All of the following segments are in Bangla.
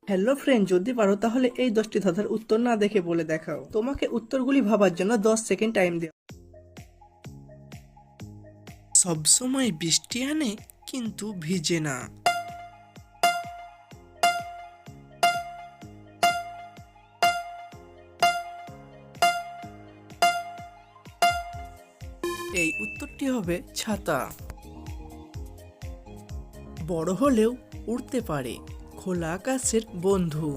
হ্যালো ফ্রেন্ড, যদি পারো তাহলে এই 10টি ধাঁধার উত্তর না দেখে বলে দেখাও। তোমাকে উত্তরগুলি ভাবার জন্য 10 সেকেন্ড টাইম দেও। সবসময় বৃষ্টি আনে কিন্তু ভিজে না। এই উত্তরটি হবে ছাতা। বড় হলেও উড়তে পারে, খোলা আকাশের বন্ধু।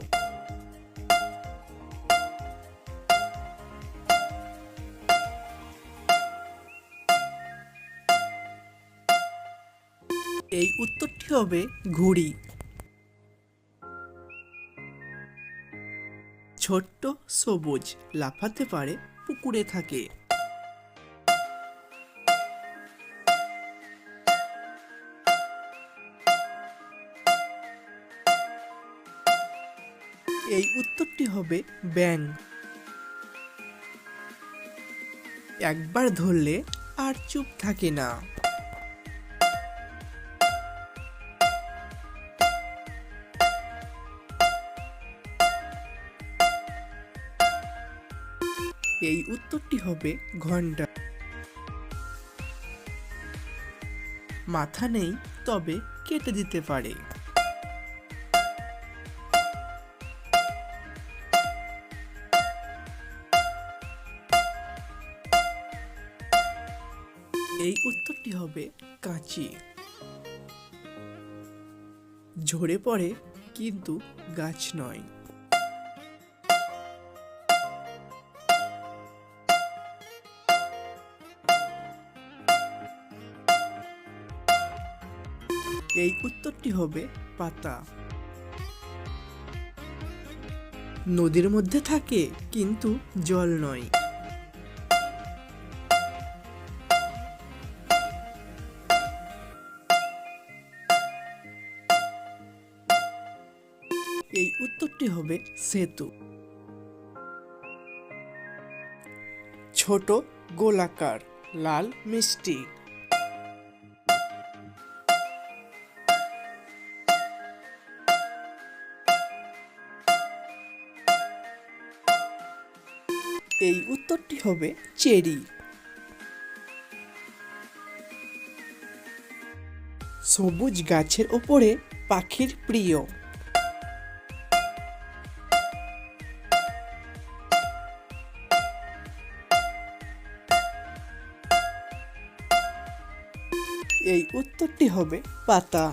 এই উত্তরটি হবে ঘুড়ি। ছোট্ট সবুজ, লাফাতে পারে, পুকুরে থাকে। এই উত্তরটি হবে ব্যাঙ। একবার ধরলে আর চুপ থাকে না। এই উত্তরটি হবে ঘন্টা। মাথা নেই, তবে কেটে দিতে পারে। এই উত্তরটি হবে কাঁচি। ঝরে পড়ে কিন্তু গাছ নয়। এই উত্তরটি হবে পাতা। নদীর মধ্যে থাকে কিন্তু জল নয়। এই উত্তরটি হবে সেতু। ছোট, গোলাকার, লাল, মিষ্টি। এই উত্তরটি হবে চেরি। সবুজ গাছের ওপরে পাখির প্রিয়। এই উত্তরটি হবে পাতা।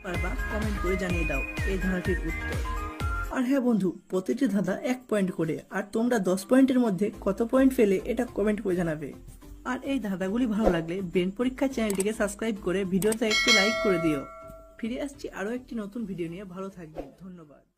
পারবা কমেন্ট করে জানিয়ে দাও এই ধাঁধাটির উত্তর। আর হ্যাঁ বন্ধু, প্রতিটি ধাঁধা 1 পয়েন্ট করে, আর তোমরা 10 পয়েন্টের মধ্যে কত পয়েন্ট পেলে এটা কমেন্ট করে জানাবে। আর এই ধাঁধাগুলি ভালো লাগলে ব্রেন পরীক্ষা চ্যানেলটিকে সাবস্ক্রাইব করে ভিডিওতে একটু লাইক করে দিও। ফিরে আসছি আরও একটি নতুন ভিডিও নিয়ে। ভালো থাকবে, ধন্যবাদ।